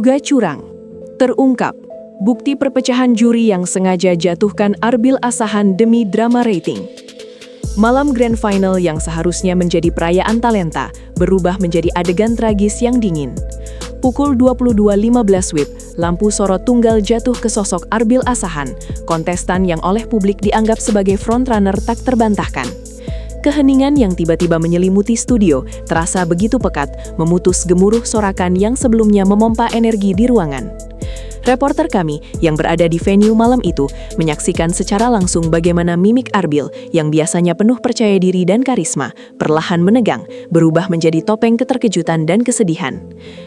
diduga curang. Terungkap, bukti perpecahan juri yang sengaja jatuhkan Arbil Asahan demi drama rating. Malam Grand Final yang seharusnya menjadi perayaan talenta berubah menjadi adegan tragis yang dingin. Pukul 22.15 WIB, lampu sorot tunggal jatuh ke sosok Arbil Asahan, kontestan yang oleh publik dianggap sebagai frontrunner tak terbantahkan. Keheningan yang tiba-tiba menyelimuti studio terasa begitu pekat, memutus gemuruh sorakan yang sebelumnya memompa energi di ruangan. Reporter kami yang berada di venue malam itu menyaksikan secara langsung bagaimana mimik Arbil yang biasanya penuh percaya diri dan karisma, perlahan menegang, berubah menjadi topeng keterkejutan dan kesedihan.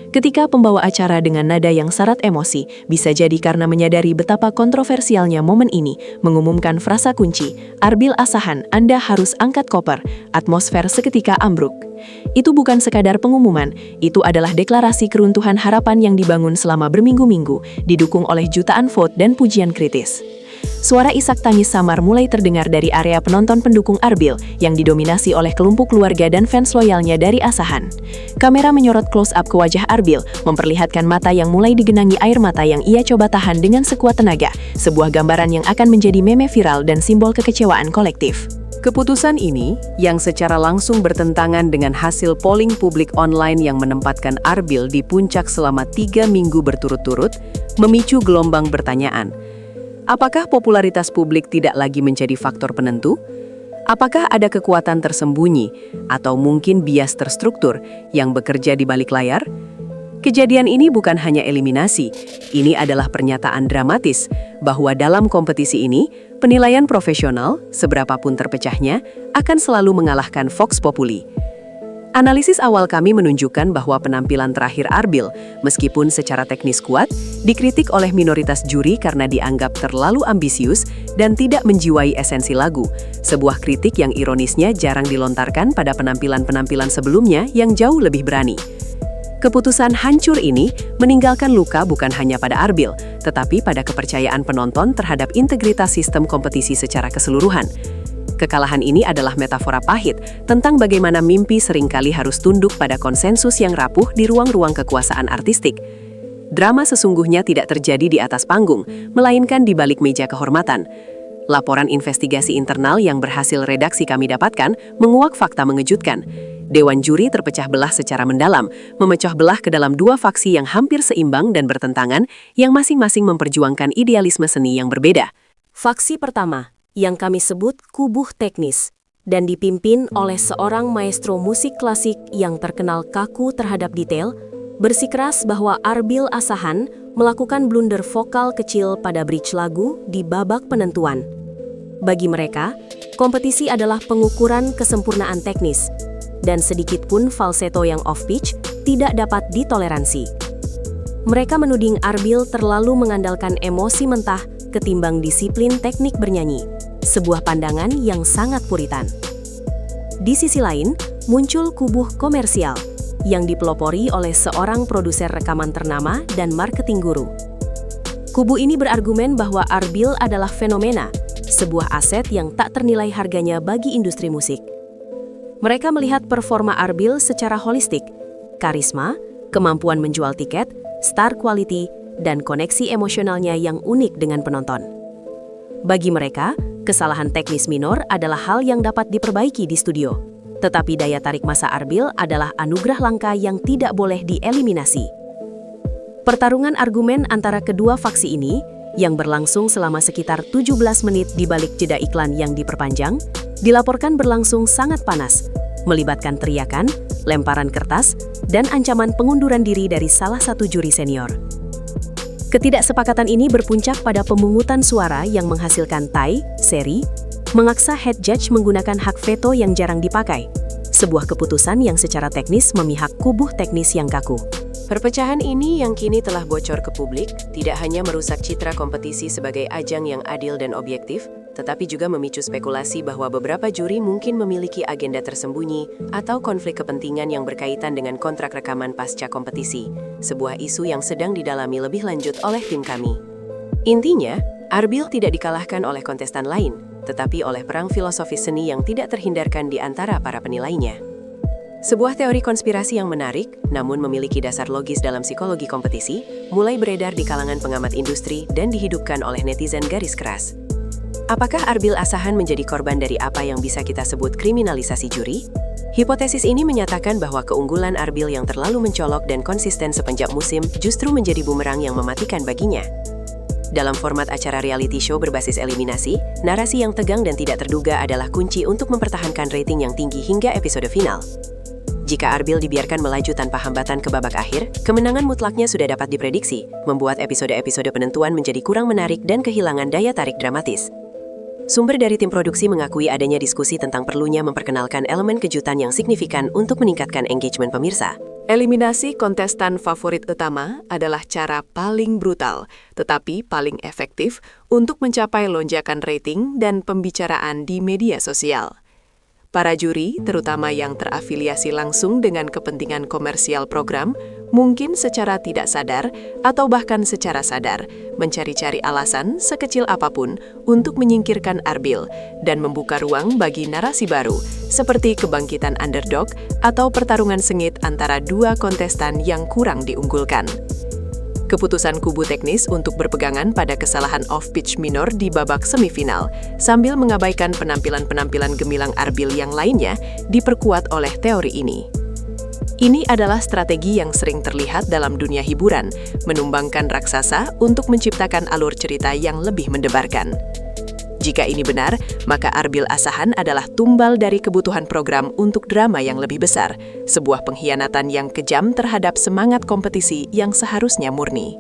Ketika pembawa acara dengan nada yang syarat emosi, bisa jadi karena menyadari betapa kontroversialnya momen ini, mengumumkan frasa kunci, Arbil Asahan, Anda harus angkat koper, atmosfer seketika ambruk. Itu bukan sekadar pengumuman, itu adalah deklarasi keruntuhan harapan yang dibangun selama berminggu-minggu, didukung oleh jutaan vote dan pujian kritis. Suara isak tangis samar mulai terdengar dari area penonton pendukung Arbil yang didominasi oleh kelompok keluarga dan fans loyalnya dari Asahan. Kamera menyorot close-up ke wajah Arbil, memperlihatkan mata yang mulai digenangi air mata yang ia coba tahan dengan sekuat tenaga, sebuah gambaran yang akan menjadi meme viral dan simbol kekecewaan kolektif. Keputusan ini, yang secara langsung bertentangan dengan hasil polling publik online yang menempatkan Arbil di puncak selama 3 minggu berturut-turut, memicu gelombang pertanyaan. Apakah popularitas publik tidak lagi menjadi faktor penentu? Apakah ada kekuatan tersembunyi atau mungkin bias terstruktur yang bekerja di balik layar? Kejadian ini bukan hanya eliminasi, ini adalah pernyataan dramatis bahwa dalam kompetisi ini, penilaian profesional, seberapapun terpecahnya, akan selalu mengalahkan Vox Populi. Analisis awal kami menunjukkan bahwa penampilan terakhir Arbil, meskipun secara teknis kuat, dikritik oleh minoritas juri karena dianggap terlalu ambisius dan tidak menjiwai esensi lagu, sebuah kritik yang ironisnya jarang dilontarkan pada penampilan-penampilan sebelumnya yang jauh lebih berani. Keputusan hancur ini meninggalkan luka bukan hanya pada Arbil, tetapi pada kepercayaan penonton terhadap integritas sistem kompetisi secara keseluruhan. Kekalahan ini adalah metafora pahit tentang bagaimana mimpi seringkali harus tunduk pada konsensus yang rapuh di ruang-ruang kekuasaan artistik. Drama sesungguhnya tidak terjadi di atas panggung, melainkan di balik meja kehormatan. Laporan investigasi internal yang berhasil redaksi kami dapatkan menguak fakta mengejutkan. Dewan juri terpecah belah secara mendalam, memecah belah ke dalam 2 faksi yang hampir seimbang dan bertentangan, yang masing-masing memperjuangkan idealisme seni yang berbeda. Faksi pertama, yang kami sebut kubu teknis, dan dipimpin oleh seorang maestro musik klasik yang terkenal kaku terhadap detail, bersikeras bahwa Arbil Asahan melakukan blunder vokal kecil pada bridge lagu di babak penentuan. Bagi mereka, kompetisi adalah pengukuran kesempurnaan teknis, dan sedikit pun falsetto yang off-pitch tidak dapat ditoleransi. Mereka menuding Arbil terlalu mengandalkan emosi mentah ketimbang disiplin teknik bernyanyi, sebuah pandangan yang sangat puritan. Di sisi lain, muncul kubu komersial yang dipelopori oleh seorang produser rekaman ternama dan marketing guru. Kubu ini berargumen bahwa Arbil adalah fenomena, sebuah aset yang tak ternilai harganya bagi industri musik. Mereka melihat performa Arbil secara holistik, karisma, kemampuan menjual tiket, star quality, dan koneksi emosionalnya yang unik dengan penonton. Bagi mereka, kesalahan teknis minor adalah hal yang dapat diperbaiki di studio. Tetapi daya tarik masa Arbil adalah anugerah langka yang tidak boleh dieliminasi. Pertarungan argumen antara kedua faksi ini, yang berlangsung selama sekitar 17 menit di balik jeda iklan yang diperpanjang, dilaporkan berlangsung sangat panas, melibatkan teriakan, lemparan kertas, dan ancaman pengunduran diri dari salah satu juri senior. Ketidaksepakatan ini berpuncak pada pemungutan suara yang menghasilkan tie, seri, mengaksa head judge menggunakan hak veto yang jarang dipakai, sebuah keputusan yang secara teknis memihak kubu teknis yang kaku. Perpecahan ini yang kini telah bocor ke publik, tidak hanya merusak citra kompetisi sebagai ajang yang adil dan objektif, tetapi juga memicu spekulasi bahwa beberapa juri mungkin memiliki agenda tersembunyi atau konflik kepentingan yang berkaitan dengan kontrak rekaman pasca kompetisi, sebuah isu yang sedang didalami lebih lanjut oleh tim kami. Intinya, Arbil tidak dikalahkan oleh kontestan lain, tetapi oleh perang filosofis seni yang tidak terhindarkan di antara para penilainya. Sebuah teori konspirasi yang menarik, namun memiliki dasar logis dalam psikologi kompetisi, mulai beredar di kalangan pengamat industri dan dihidupkan oleh netizen garis keras. Apakah Arbil Asahan menjadi korban dari apa yang bisa kita sebut kriminalisasi juri? Hipotesis ini menyatakan bahwa keunggulan Arbil yang terlalu mencolok dan konsisten sepanjang musim justru menjadi bumerang yang mematikan baginya. Dalam format acara reality show berbasis eliminasi, narasi yang tegang dan tidak terduga adalah kunci untuk mempertahankan rating yang tinggi hingga episode final. Jika Arbil dibiarkan melaju tanpa hambatan ke babak akhir, kemenangan mutlaknya sudah dapat diprediksi, membuat episode-episode penentuan menjadi kurang menarik dan kehilangan daya tarik dramatis. Sumber dari tim produksi mengakui adanya diskusi tentang perlunya memperkenalkan elemen kejutan yang signifikan untuk meningkatkan engagement pemirsa. Eliminasi kontestan favorit utama adalah cara paling brutal, tetapi paling efektif untuk mencapai lonjakan rating dan pembicaraan di media sosial. Para juri, terutama yang terafiliasi langsung dengan kepentingan komersial program, mungkin secara tidak sadar atau bahkan secara sadar, mencari-cari alasan sekecil apapun untuk menyingkirkan Arbil dan membuka ruang bagi narasi baru, seperti kebangkitan underdog atau pertarungan sengit antara dua kontestan yang kurang diunggulkan. Keputusan kubu teknis untuk berpegangan pada kesalahan off-pitch minor di babak semifinal, sambil mengabaikan penampilan-penampilan gemilang Arbil yang lainnya, diperkuat oleh teori ini. Ini adalah strategi yang sering terlihat dalam dunia hiburan, menumbangkan raksasa untuk menciptakan alur cerita yang lebih mendebarkan. Jika ini benar, maka Arbil Asahan adalah tumbal dari kebutuhan program untuk drama yang lebih besar, sebuah pengkhianatan yang kejam terhadap semangat kompetisi yang seharusnya murni.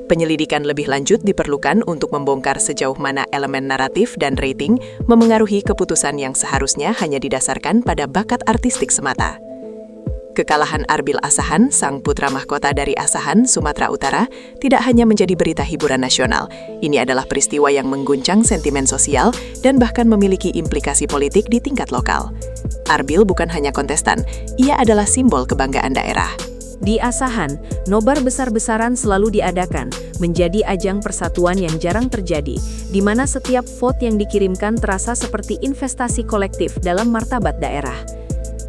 Penyelidikan lebih lanjut diperlukan untuk membongkar sejauh mana elemen naratif dan rating memengaruhi keputusan yang seharusnya hanya didasarkan pada bakat artistik semata. Kekalahan Arbil Asahan, sang putra mahkota dari Asahan, Sumatera Utara, tidak hanya menjadi berita hiburan nasional. Ini adalah peristiwa yang mengguncang sentimen sosial dan bahkan memiliki implikasi politik di tingkat lokal. Arbil bukan hanya kontestan, ia adalah simbol kebanggaan daerah. Di Asahan, nobar besar-besaran selalu diadakan, menjadi ajang persatuan yang jarang terjadi, di mana setiap vote yang dikirimkan terasa seperti investasi kolektif dalam martabat daerah.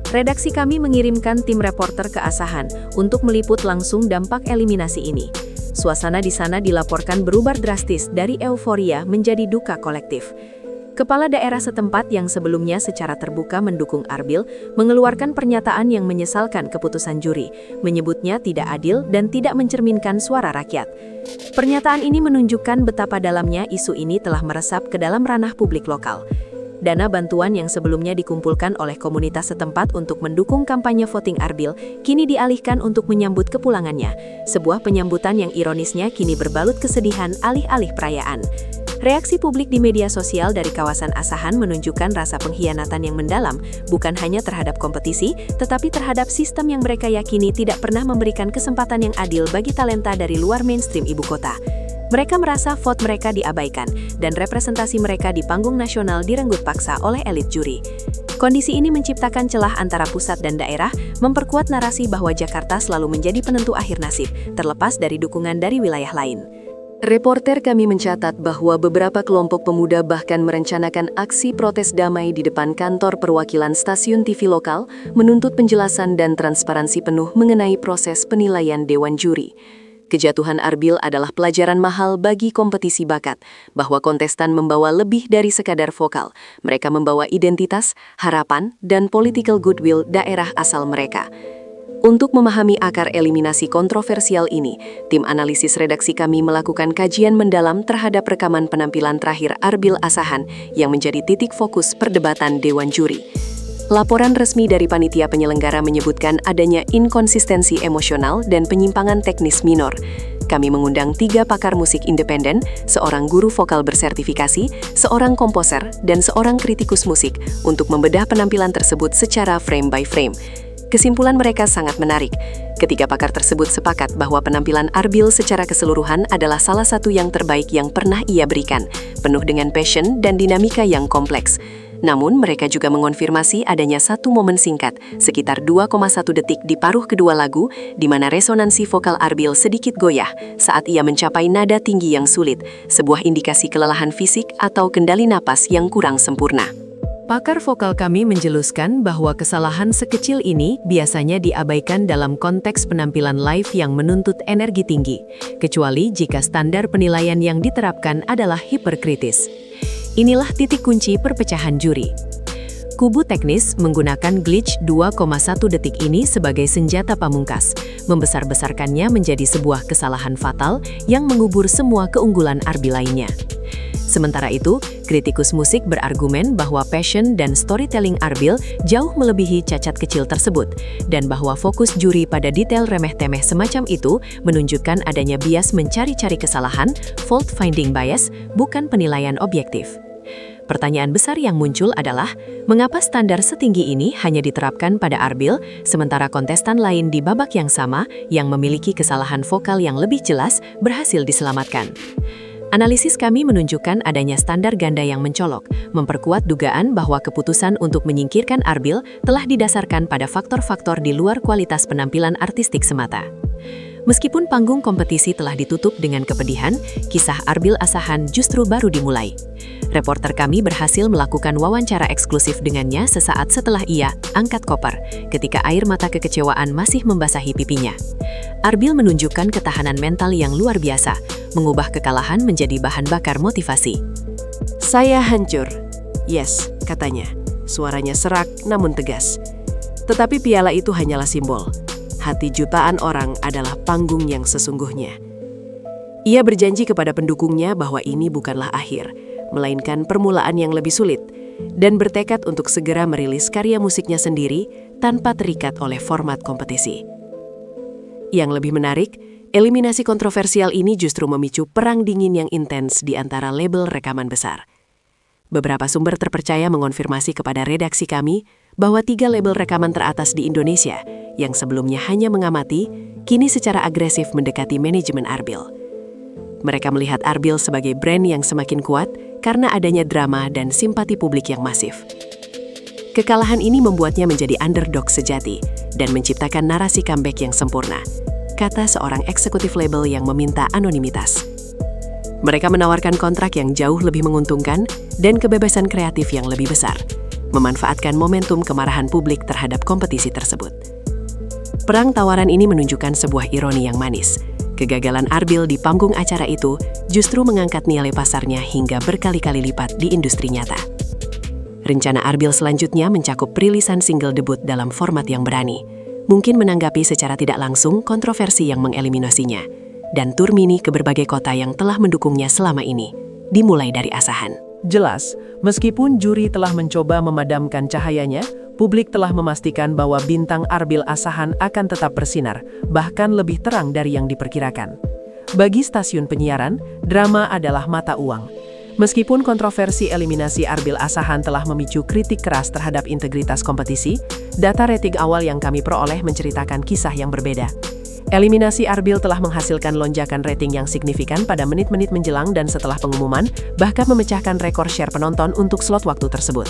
Redaksi kami mengirimkan tim reporter ke Asahan untuk meliput langsung dampak eliminasi ini. Suasana di sana dilaporkan berubah drastis dari euforia menjadi duka kolektif. Kepala daerah setempat yang sebelumnya secara terbuka mendukung Arbil mengeluarkan pernyataan yang menyesalkan keputusan juri, menyebutnya tidak adil dan tidak mencerminkan suara rakyat. Pernyataan ini menunjukkan betapa dalamnya isu ini telah meresap ke dalam ranah publik lokal. Dana bantuan yang sebelumnya dikumpulkan oleh komunitas setempat untuk mendukung kampanye voting Arbil, kini dialihkan untuk menyambut kepulangannya. Sebuah penyambutan yang ironisnya kini berbalut kesedihan alih-alih perayaan. Reaksi publik di media sosial dari kawasan Asahan menunjukkan rasa pengkhianatan yang mendalam, bukan hanya terhadap kompetisi, tetapi terhadap sistem yang mereka yakini tidak pernah memberikan kesempatan yang adil bagi talenta dari luar mainstream ibu kota. Mereka merasa vote mereka diabaikan, dan representasi mereka di panggung nasional direnggut paksa oleh elit juri. Kondisi ini menciptakan celah antara pusat dan daerah, memperkuat narasi bahwa Jakarta selalu menjadi penentu akhir nasib, terlepas dari dukungan dari wilayah lain. Reporter kami mencatat bahwa beberapa kelompok pemuda bahkan merencanakan aksi protes damai di depan kantor perwakilan stasiun TV lokal, menuntut penjelasan dan transparansi penuh mengenai proses penilaian Dewan Juri. Kejatuhan Arbil adalah pelajaran mahal bagi kompetisi bakat, bahwa kontestan membawa lebih dari sekadar vokal. Mereka membawa identitas, harapan, dan political goodwill daerah asal mereka. Untuk memahami akar eliminasi kontroversial ini, tim analisis redaksi kami melakukan kajian mendalam terhadap rekaman penampilan terakhir Arbil Asahan yang menjadi titik fokus perdebatan Dewan Juri. Laporan resmi dari panitia penyelenggara menyebutkan adanya inkonsistensi emosional dan penyimpangan teknis minor. Kami mengundang 3 pakar musik independen, seorang guru vokal bersertifikasi, seorang komposer, dan seorang kritikus musik untuk membedah penampilan tersebut secara frame by frame. Kesimpulan mereka sangat menarik. Ketiga pakar tersebut sepakat bahwa penampilan Arbil secara keseluruhan adalah salah satu yang terbaik yang pernah ia berikan, penuh dengan passion dan dinamika yang kompleks. Namun, mereka juga mengonfirmasi adanya satu momen singkat, sekitar 2,1 detik di paruh kedua lagu, di mana resonansi vokal Arbil sedikit goyah saat ia mencapai nada tinggi yang sulit, sebuah indikasi kelelahan fisik atau kendali napas yang kurang sempurna. Pakar vokal kami menjelaskan bahwa kesalahan sekecil ini biasanya diabaikan dalam konteks penampilan live yang menuntut energi tinggi, kecuali jika standar penilaian yang diterapkan adalah hiperkritis. Inilah titik kunci perpecahan juri. Kubu teknis menggunakan glitch 2,1 detik ini sebagai senjata pamungkas, membesar-besarkannya menjadi sebuah kesalahan fatal yang mengubur semua keunggulan Arbil lainnya. Sementara itu, kritikus musik berargumen bahwa passion dan storytelling Arbil jauh melebihi cacat kecil tersebut, dan bahwa fokus juri pada detail remeh-temeh semacam itu menunjukkan adanya bias mencari-cari kesalahan, fault-finding bias, bukan penilaian objektif. Pertanyaan besar yang muncul adalah, mengapa standar setinggi ini hanya diterapkan pada Arbil, sementara kontestan lain di babak yang sama, yang memiliki kesalahan vokal yang lebih jelas, berhasil diselamatkan? Analisis kami menunjukkan adanya standar ganda yang mencolok, memperkuat dugaan bahwa keputusan untuk menyingkirkan Arbil telah didasarkan pada faktor-faktor di luar kualitas penampilan artistik semata. Meskipun panggung kompetisi telah ditutup dengan kepedihan, kisah Arbil Asahan justru baru dimulai. Reporter kami berhasil melakukan wawancara eksklusif dengannya sesaat setelah ia angkat koper, ketika air mata kekecewaan masih membasahi pipinya. Arbil menunjukkan ketahanan mental yang luar biasa, mengubah kekalahan menjadi bahan bakar motivasi. Saya hancur. Yes, katanya. Suaranya serak namun tegas. Tetapi piala itu hanyalah simbol. Hati jutaan orang adalah panggung yang sesungguhnya. Ia berjanji kepada pendukungnya bahwa ini bukanlah akhir, melainkan permulaan yang lebih sulit, dan bertekad untuk segera merilis karya musiknya sendiri tanpa terikat oleh format kompetisi. Yang lebih menarik, eliminasi kontroversial ini justru memicu perang dingin yang intens di antara label rekaman besar. Beberapa sumber terpercaya mengonfirmasi kepada redaksi kami bahwa 3 label rekaman teratas di Indonesia, yang sebelumnya hanya mengamati, kini secara agresif mendekati manajemen Arbil. Mereka melihat Arbil sebagai brand yang semakin kuat karena adanya drama dan simpati publik yang masif. Kekalahan ini membuatnya menjadi underdog sejati dan menciptakan narasi comeback yang sempurna, kata seorang eksekutif label yang meminta anonimitas. Mereka menawarkan kontrak yang jauh lebih menguntungkan dan kebebasan kreatif yang lebih besar, memanfaatkan momentum kemarahan publik terhadap kompetisi tersebut. Perang tawaran ini menunjukkan sebuah ironi yang manis. Kegagalan Arbil di panggung acara itu justru mengangkat nilai pasarnya hingga berkali-kali lipat di industri nyata. Rencana Arbil selanjutnya mencakup perilisan single debut dalam format yang berani, mungkin menanggapi secara tidak langsung kontroversi yang mengeliminasinya, dan tur mini ke berbagai kota yang telah mendukungnya selama ini, dimulai dari Asahan. Jelas, meskipun juri telah mencoba memadamkan cahayanya, publik telah memastikan bahwa bintang Arbil Asahan akan tetap bersinar, bahkan lebih terang dari yang diperkirakan. Bagi stasiun penyiaran, drama adalah mata uang. Meskipun kontroversi eliminasi Arbil Asahan telah memicu kritik keras terhadap integritas kompetisi, data rating awal yang kami peroleh menceritakan kisah yang berbeda. Eliminasi Arbil telah menghasilkan lonjakan rating yang signifikan pada menit-menit menjelang dan setelah pengumuman, bahkan memecahkan rekor share penonton untuk slot waktu tersebut.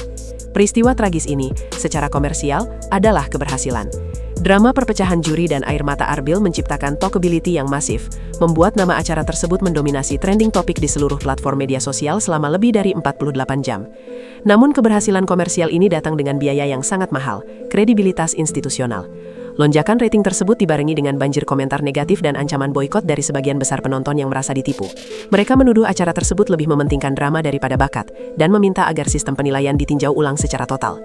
Peristiwa tragis ini, secara komersial, adalah keberhasilan. Drama perpecahan juri dan air mata Arbil menciptakan talkability yang masif, membuat nama acara tersebut mendominasi trending topik di seluruh platform media sosial selama lebih dari 48 jam. Namun keberhasilan komersial ini datang dengan biaya yang sangat mahal, kredibilitas institusional. Lonjakan rating tersebut dibarengi dengan banjir komentar negatif dan ancaman boikot dari sebagian besar penonton yang merasa ditipu. Mereka menuduh acara tersebut lebih mementingkan drama daripada bakat, dan meminta agar sistem penilaian ditinjau ulang secara total.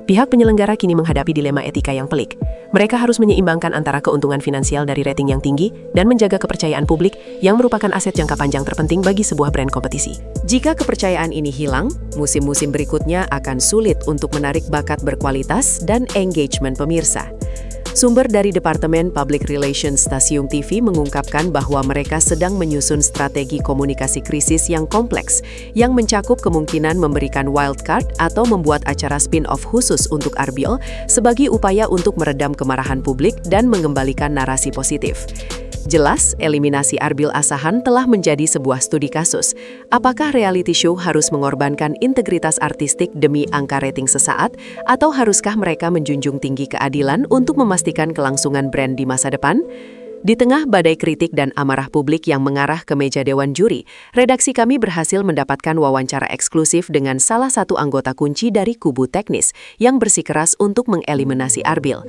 Pihak penyelenggara kini menghadapi dilema etika yang pelik. Mereka harus menyeimbangkan antara keuntungan finansial dari rating yang tinggi dan menjaga kepercayaan publik yang merupakan aset jangka panjang terpenting bagi sebuah brand kompetisi. Jika kepercayaan ini hilang, musim-musim berikutnya akan sulit untuk menarik bakat berkualitas dan engagement pemirsa. Sumber dari Departemen Public Relations Stasiun TV mengungkapkan bahwa mereka sedang menyusun strategi komunikasi krisis yang kompleks, yang mencakup kemungkinan memberikan wildcard atau membuat acara spin-off khusus untuk Arbil sebagai upaya untuk meredam kemarahan publik dan mengembalikan narasi positif. Jelas, eliminasi Arbil Asahan telah menjadi sebuah studi kasus. Apakah reality show harus mengorbankan integritas artistik demi angka rating sesaat, atau haruskah mereka menjunjung tinggi keadilan untuk memastikan kelangsungan brand di masa depan? Di tengah badai kritik dan amarah publik yang mengarah ke meja Dewan Juri, redaksi kami berhasil mendapatkan wawancara eksklusif dengan salah satu anggota kunci dari kubu teknis yang bersikeras untuk mengeliminasi Arbil.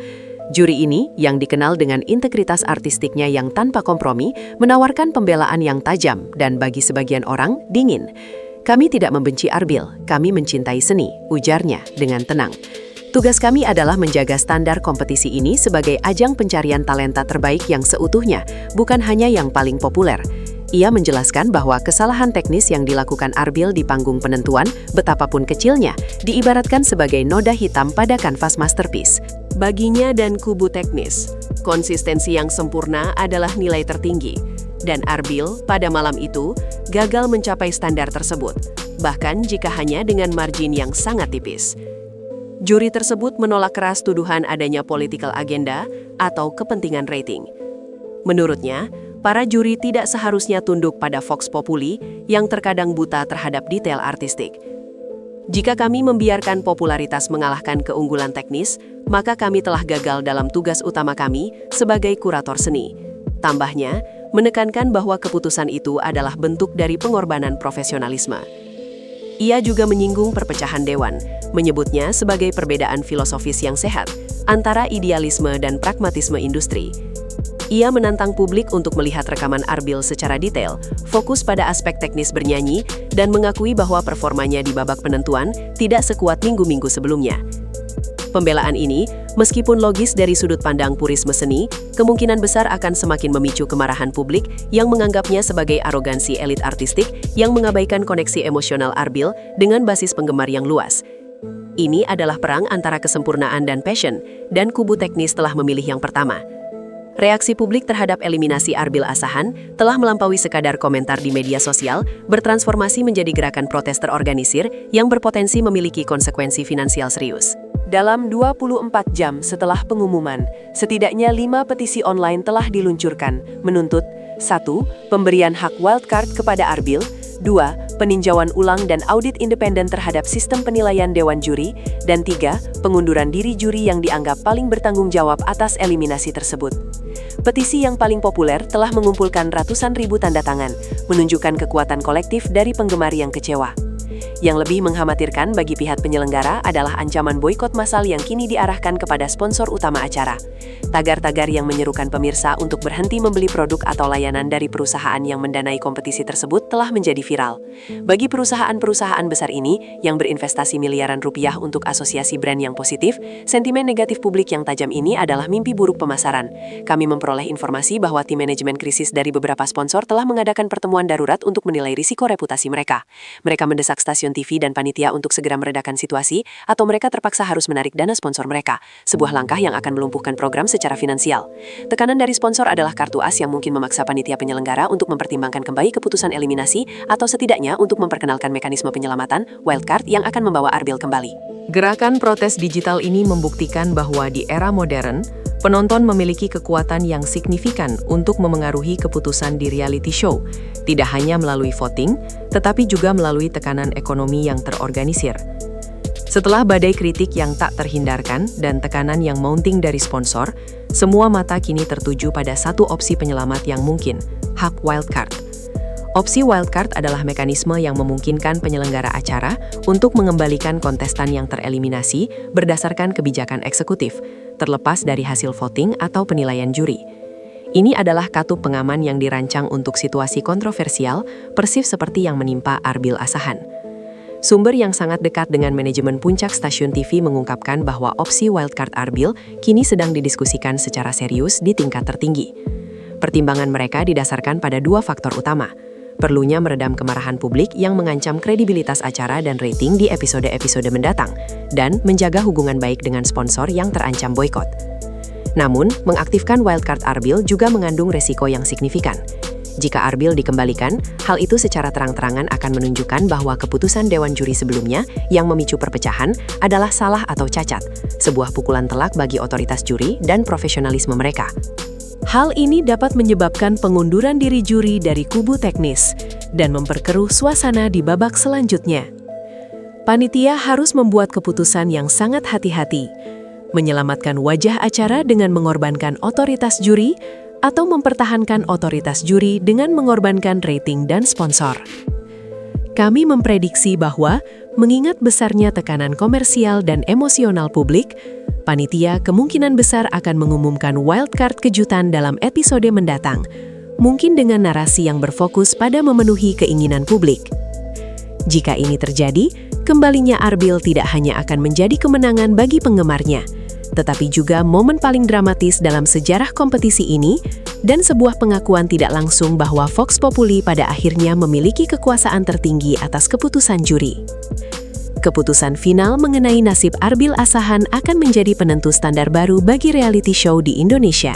Juri ini, yang dikenal dengan integritas artistiknya yang tanpa kompromi, menawarkan pembelaan yang tajam dan bagi sebagian orang, dingin. "Kami tidak membenci Arbil, kami mencintai seni," ujarnya dengan tenang. "Tugas kami adalah menjaga standar kompetisi ini sebagai ajang pencarian talenta terbaik yang seutuhnya, bukan hanya yang paling populer." Ia menjelaskan bahwa kesalahan teknis yang dilakukan Arbil di panggung penentuan, betapapun kecilnya, diibaratkan sebagai noda hitam pada kanvas masterpiece. Baginya dan kubu teknis, konsistensi yang sempurna adalah nilai tertinggi. Dan Arbil pada malam itu gagal mencapai standar tersebut, bahkan jika hanya dengan margin yang sangat tipis. Juri tersebut menolak keras tuduhan adanya political agenda atau kepentingan rating. Menurutnya, para juri tidak seharusnya tunduk pada vox populi yang terkadang buta terhadap detail artistik. "Jika kami membiarkan popularitas mengalahkan keunggulan teknis, maka kami telah gagal dalam tugas utama kami sebagai kurator seni." Tambahnya, menekankan bahwa keputusan itu adalah bentuk dari pengorbanan profesionalisme. Ia juga menyinggung perpecahan dewan, menyebutnya sebagai perbedaan filosofis yang sehat antara idealisme dan pragmatisme industri. Ia menantang publik untuk melihat rekaman Arbil secara detail, fokus pada aspek teknis bernyanyi, dan mengakui bahwa performanya di babak penentuan tidak sekuat minggu-minggu sebelumnya. Pembelaan ini, meskipun logis dari sudut pandang purisme seni, kemungkinan besar akan semakin memicu kemarahan publik yang menganggapnya sebagai arogansi elit artistik yang mengabaikan koneksi emosional Arbil dengan basis penggemar yang luas. Ini adalah perang antara kesempurnaan dan passion, dan kubu teknis telah memilih yang pertama. Reaksi publik terhadap eliminasi Arbil Asahan telah melampaui sekadar komentar di media sosial, bertransformasi menjadi gerakan protes terorganisir yang berpotensi memiliki konsekuensi finansial serius. Dalam 24 jam setelah pengumuman, setidaknya 5 petisi online telah diluncurkan, menuntut 1. Pemberian hak wildcard kepada Arbil, 2. Peninjauan ulang dan audit independen terhadap sistem penilaian Dewan Juri, dan 3. Pengunduran diri juri yang dianggap paling bertanggung jawab atas eliminasi tersebut. Petisi yang paling populer telah mengumpulkan ratusan ribu tanda tangan, menunjukkan kekuatan kolektif dari penggemar yang kecewa. Yang lebih mengkhawatirkan bagi pihak penyelenggara adalah ancaman boikot massal yang kini diarahkan kepada sponsor utama acara. Tagar-tagar yang menyerukan pemirsa untuk berhenti membeli produk atau layanan dari perusahaan yang mendanai kompetisi tersebut telah menjadi viral. Bagi perusahaan-perusahaan besar ini yang berinvestasi miliaran rupiah untuk asosiasi brand yang positif, sentimen negatif publik yang tajam ini adalah mimpi buruk pemasaran. Kami memperoleh informasi bahwa tim manajemen krisis dari beberapa sponsor telah mengadakan pertemuan darurat untuk menilai risiko reputasi mereka. Mereka mendesak stasiun TV dan panitia untuk segera meredakan situasi, atau mereka terpaksa harus menarik dana sponsor mereka, sebuah langkah yang akan melumpuhkan program secara finansial. Tekanan dari sponsor adalah kartu as yang mungkin memaksa panitia penyelenggara untuk mempertimbangkan kembali keputusan eliminasi, atau setidaknya untuk memperkenalkan mekanisme penyelamatan, wildcard yang akan membawa Arbil kembali. Gerakan protes digital ini membuktikan bahwa di era modern, penonton memiliki kekuatan yang signifikan untuk memengaruhi keputusan di reality show, tidak hanya melalui voting, tetapi juga melalui tekanan ekonomi yang terorganisir. Setelah badai kritik yang tak terhindarkan dan tekanan yang mounting dari sponsor, semua mata kini tertuju pada satu opsi penyelamat yang mungkin, hak wildcard. Opsi wildcard adalah mekanisme yang memungkinkan penyelenggara acara untuk mengembalikan kontestan yang tereliminasi berdasarkan kebijakan eksekutif, terlepas dari hasil voting atau penilaian juri. Ini adalah katup pengaman yang dirancang untuk situasi kontroversial, persis seperti yang menimpa Arbil Asahan. Sumber yang sangat dekat dengan manajemen puncak stasiun TV mengungkapkan bahwa opsi wildcard Arbil kini sedang didiskusikan secara serius di tingkat tertinggi. Pertimbangan mereka didasarkan pada dua faktor utama: perlunya meredam kemarahan publik yang mengancam kredibilitas acara dan rating di episode-episode mendatang, dan menjaga hubungan baik dengan sponsor yang terancam boikot. Namun, mengaktifkan wildcard Arbil juga mengandung resiko yang signifikan. Jika Arbil dikembalikan, hal itu secara terang-terangan akan menunjukkan bahwa keputusan Dewan Juri sebelumnya yang memicu perpecahan adalah salah atau cacat, sebuah pukulan telak bagi otoritas juri dan profesionalisme mereka. Hal ini dapat menyebabkan pengunduran diri juri dari kubu teknis dan memperkeruh suasana di babak selanjutnya. Panitia harus membuat keputusan yang sangat hati-hati, menyelamatkan wajah acara dengan mengorbankan otoritas juri, atau mempertahankan otoritas juri dengan mengorbankan rating dan sponsor. Kami memprediksi bahwa, mengingat besarnya tekanan komersial dan emosional publik, panitia kemungkinan besar akan mengumumkan wildcard kejutan dalam episode mendatang, mungkin dengan narasi yang berfokus pada memenuhi keinginan publik. Jika ini terjadi, kembalinya Arbil tidak hanya akan menjadi kemenangan bagi penggemarnya, tetapi juga momen paling dramatis dalam sejarah kompetisi ini dan sebuah pengakuan tidak langsung bahwa Vox Populi pada akhirnya memiliki kekuasaan tertinggi atas keputusan juri. Keputusan final mengenai nasib Arbil Asahan akan menjadi penentu standar baru bagi reality show di Indonesia.